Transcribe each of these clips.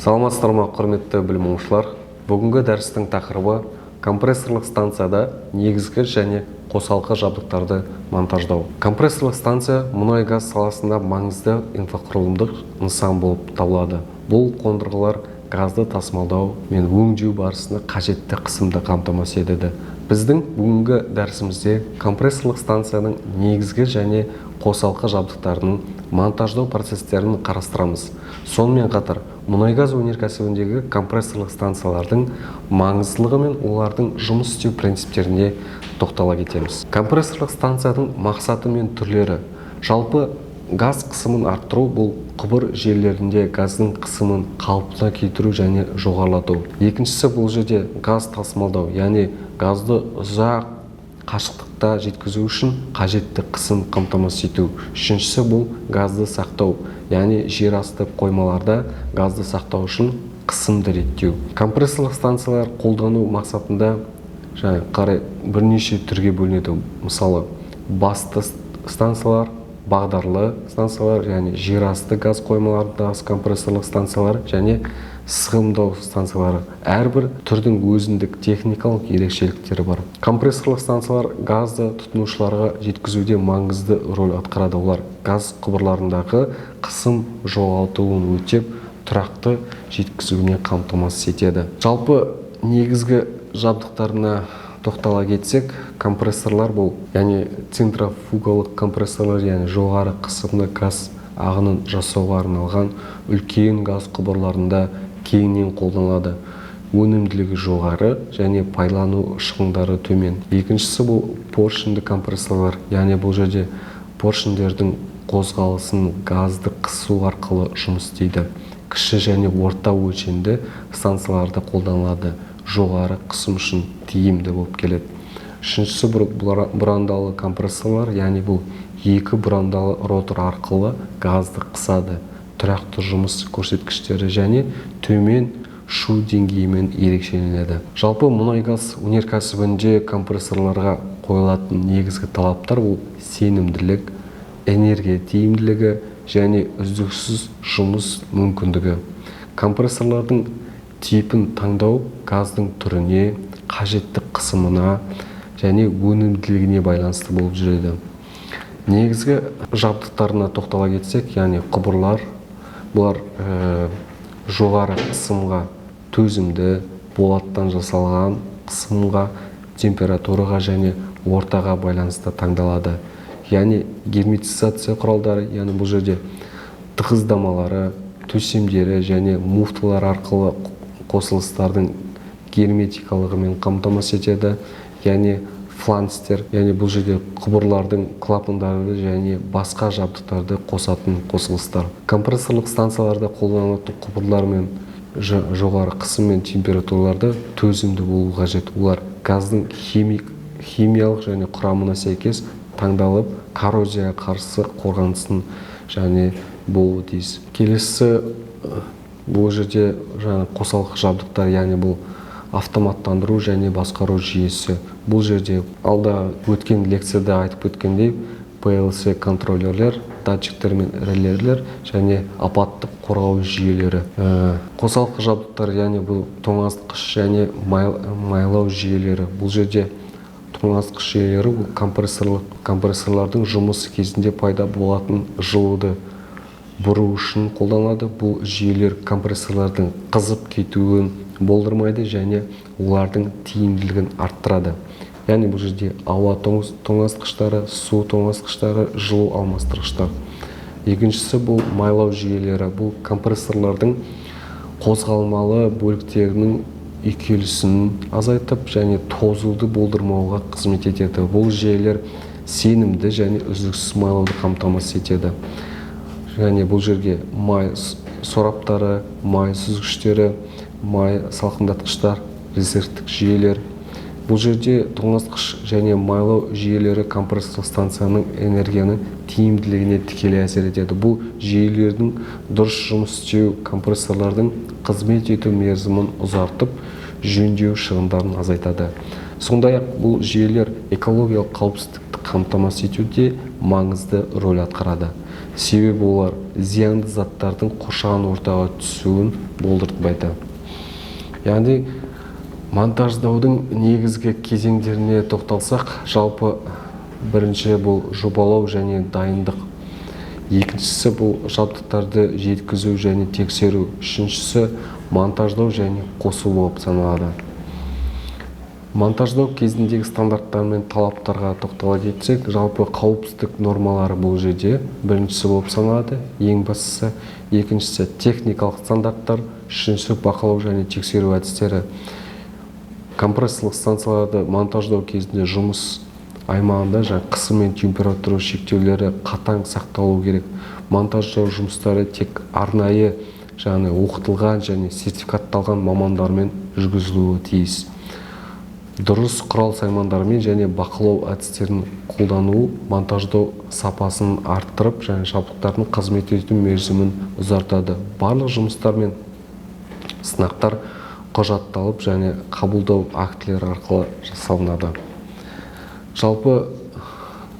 Саламатсыздар ма, құрметті білім алушылар. Бүгінгі дәрістің тақырыбы компрессорлық станцияда негізгі және қосалқы жабдықтарды монтаждау. Компрессорлық станция мұнай-газ саласында маңызды инфрақұрылымдық нысан болып табылады. Бұл қондырғылар газды тасымалдау мен өңдеу барысында қажетті қысымды қамтамасыз етеді. Біздің бүгінгі дәрісімізде компрессорлық станцияның негізгі және қосалқы жабдықтарының монтаждау процестерін қарастырамыз. Сонымен қатар, мұнай-газ өнеркәсібіндегі компрессорлық станциялардың маңыздылығы мен олардың жұмыс істеу принциптеріне тоқтала кетеміз. Компрессорлық станцияның мақсаты мен түрлері. Жалпы газ қысымын арттыру бұл құбыр желілерінде газдың қысымын қалыпына келтіру және жоғарылату. Екіншісі бұл жерде газ тасымалдау, яғни газды ұзақ қашықтықта жеткізу үшін қажетті қысым қамтамасыз ету. Үшіншісі бұл газды сақтау, яғни жер асты қоймаларда газды сақтау үшін қысымды реттеу. Компрессорлық станциялар қолдану мақсатында бірнеше түрге бөлінеді. Мысалы, басты станциялар, бағдарлы станциялар, яғни жер асты газ қоймаларындағы компрессорлық станциялар және сығымдау станциялары. Әрбір түрдің өзіндік техникалық ерекшеліктері бар. Компрессорлық станциялар газды тұтынушыларға жеткізуде маңызды рөл атқарады. Олар газ құбырларындағы қысым жоғалтуын өтеп, тұрақты жеткізуіне қамтамасыз етеді. Жалпы негізгі жабдықтарына тоқтала кетсек, компрессорлар бұл, яғни центрофугалық компрессорлар, яғни жоғары қысымды газ ағынын жасауға арналған үлкен газ құбырларында кеңінен қолданылады. Өнімділігі жоғары және пайдалану шығындары төмен. Екіншісі бұл поршенді компрессорлар, яғни бұл жерде поршендердің қозғалысын газды қысу арқылы жұмыс істейді. Кіші және орта өлшемді станцияларда қолданылады. Жоғары қысым үшін тиімді болып келеді. Үшіншісі бұрандалы компрессорлар, яғни бұл екі бұрандалы ротор арқылы газды қысады. Тұрақты жұмыс көрсеткіштері және төмен шу деңгейімен ерекшеленеді. Жалпы мұнай-газ өнеркәсібінде компрессорларға қойылатын негізгі талаптар бұл сенімділік, энергия тиімділігі және үздіксіз жұмыс мүмкіндігі. Компрессорлардың типін таңдау газдың түріне, қажетті қысымына және өнімділігіне байланысты болып жүреді. Негізгі жабдықтарына тоқтала кетсек, яғни құбырлар, бұлар жоғары қысымға төзімді, болаттан жасалған, қысымға, температураға және ортаға байланысты таңдалады. Яғни герметизация құралдары, яғни бұл жерде тығыздамалары, төсемдері және муфталар арқылы қосылыстардың герметикалығымен қамтамасыз етеді. Яғни фланцтер, яғни бұл жерде құбырлардың клапандары және басқа жабдықтарды қосатын қосылыстар. Компрессорлық станцияларда қолданылатын құбырлар мен жоғары қысым мен температураларда төзімді болу қажет. Олар газдың химиялық және құрамына сәйкес таңдалып, коррозияға қарсы қорғанысын және болуы тиіс. Келесі бұл жерде қосалқы жабдықтар, яғни бұл автоматтандыру және басқару жүйесі. Бұл жерде алда өткен лекцияда айтып өткендей PLC контроллерлер, датчиктер мен релелер және апаттық қорғау жүйелері. Қосалқы жабдықтар, яғни бұл тоңазытқыш және майлау жүйелері. Бұл жерде тоңазытқыш жүйелері компрессорлардың жұмысы кезінде пайда болатын жылуды бұру үшін қолданылады. Бұл жүйелер компрессорлардың қызып кетуін болдырмайды және олардың тиімділігін арттырады. Яғни бұл жерде ауа тоңазытқыштары, су тоңазытқыштары, жылу алмастырғыштар. Екіншісі бұл майлау жүйелері. Бұл компрессорлардың қозғалмалы бөліктерінің үйкелісін азайтып және тозуды болдырмауға қызмет етеді. Бұл жүйелер сенімді және үздіксіз майлауды қамтамасыз етеді. Және бұл жерге май сораптары, май сүзгіштері, май салқындатқыштар, резервтік жүйелер. Бұл жерде тоңазытқыш және майлау жүйелері компрессорлық станцияның энергияның тиімділігіне тікелей әсер етеді. Бұл жүйелердің дұрыс жұмыс істеу компрессорлардың қызмет ету мерзімін ұзартып, жөндеу шығындарын азайтады. Сондай-ақ бұл жүйелер экологиялық қауіпсіздікті қамтамасыз етуде маңызды рөл атқарады. Себебі олар зиянды заттардың қоршаған ортаға түсуін болдыртпайды. Яғни монтаждаудың негізгі кезеңдеріне тоқталсақ, жалпы бірінші бұл жобалау және дайындық. Екіншісі бұл жабдықтарды жеткізу және тексеру. Үшіншісі монтаждау және қосу болып саналады. Монтаждау кезіндегі стандарттар мен талаптарға тоқтала кетсек, жалпы қауіпсіздік нормалары бұл жерде біріншісі болып саналады, ең бастысы. Екіншісі техникалық стандарттар, үшіншісі бақылау және тексеру әдістері. Компрессорлық станцияларды монтаждау кезінде жұмыс аймағында қысым мен температура шектеулері қатаң сақталу керек. Монтаждау жұмыстары тек арнайы оқытылған және сертификатталған мамандармен жүргізілуі тиіс. Дұрыс құрал-саймандармен және бақылау әдістерін қолдану монтаждау сапасын арттырып, жабдықтардың қызмет ету мерзімін ұзартады. Барлық жұмыстар мен сынақтар құжатталып және қабылдау актілері арқылы жасалынады. Жалпы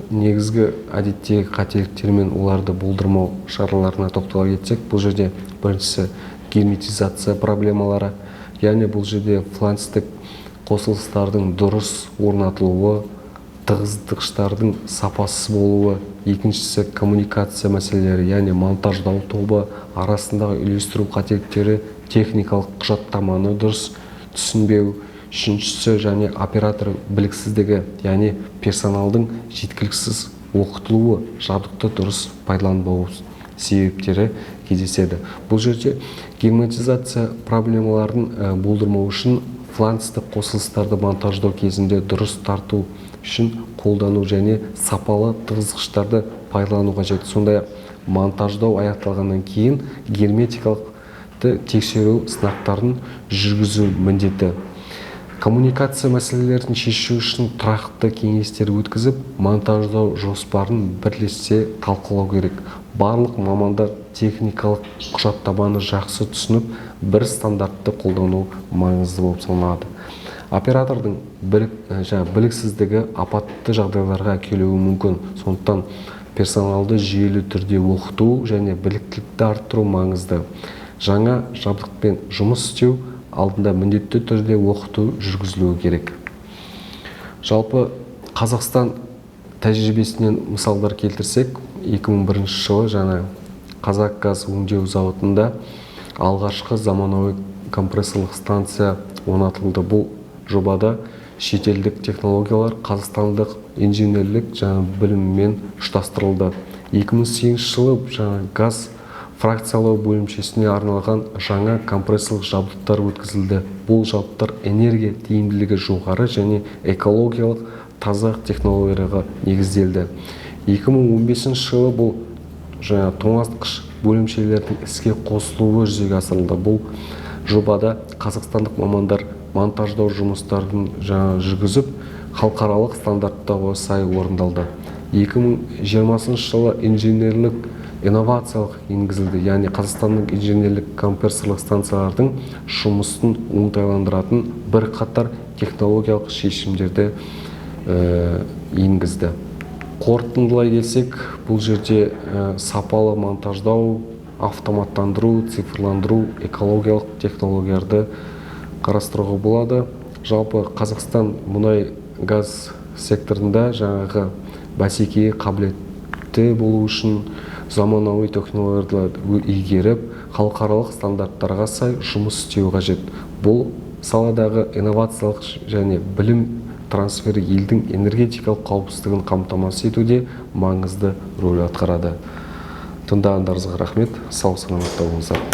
негізгі әдеттегі қателіктер мен оларды болдырмау шараларына тоқтала кетсек, бұл жерде біріншісі герметизация проблемалары, яғни бұл жерде фланцтік қосылыстардың дұрыс орнатылуы, тығыздықтардың сапасыз болуы. Екіншісі коммуникация мәселелері, яғни монтаждау тобы арасындағы үйлестіру қателіктері, техникалық құжаттаманы дұрыс түсінбеу. Үшіншісі және оператор біліксіздігі, яғни персоналдың жеткіліксіз оқытылуы, жабдықты дұрыс пайдаланбау себептері кездеседі. Бұл жерде герметизация проблемаларын болдырмау үшін фланцтік қосылыстарды монтаждау кезінде дұрыс тарту үшін қолдану және сапалы тығызғыштарды пайдалану қажет. Сондай-ақ монтаждау аяқталғаннан кейін герметикалық тексеру сынақтарын жүргізу міндеті. Коммуникация мәселелерін шешу үшін тұрақты кеңестер өткізіп, монтаждау жоспарын бірлесе талқылау керек. Барлық мамандар техникалық құжаттаманы жақсы түсініп, бір стандартты қолдану маңызды болып саналады. Оператордың біліксіздігі апатты жағдайларға әкелуі мүмкін. Сондықтан персоналды жүйелі түрде оқыту және біліктілікті арттыру маңызды. Жаңа жабдықпен жұмыс істеу алдында міндетті түрде оқыту жүргізілуі керек. Жалпы Қазақстан тәжірибесінен мысалдар келтірсек, 2001 жылы Қазақгаз өңдеу зауытында алғашқы заманауи компрессорлық станция орнатылды. Бұл жобада шетелдік технологиялар қазақстандық инженерлік біліммен ұштастырылды. 2008 жылы газ фракциялау бөлімшесіне арналған жаңа компрессорлық жабдықтар өткізілді. Бұл жабдықтар энергия тиімділігі жоғары және экологиялық таза технологияға негізделді. 2015 жылы бұл тоңазытқыш бөлімшелердің іске қосылуы жүзеге асырылды. Бұл жобада қазақстандық мамандар монтаждау жұмыстарын жүргізіп, халықаралық стандарттарға сай орындалды. 2020 жылы инженерлік инновациялық енгізілді, яғни Қазақстанның инженерлік компрессорлық станциялардың жұмысын оңтайландыратын бірқатар технологиялық шешімдерді енгізді. Қорытындылай келсек, бұл жерде сапалы монтаждау, автоматтандыру, цифрландыру, экологиялық технологияларды қарастыруға болады. Жалпы Қазақстан мұнай газ секторында бәсекеге қабілетті болу үшін заманауи технологияларды игеріп, халықаралық стандарттарға сай жұмыс істеу қажет. Бұл саладағы инновациялық және білім трансфері елдің энергетикалық қауіпсіздігін қамтамасыз етуде маңызды рөл атқарады. Тыңдағандарыңызға рахмет. Сау саламатта болыңыздар.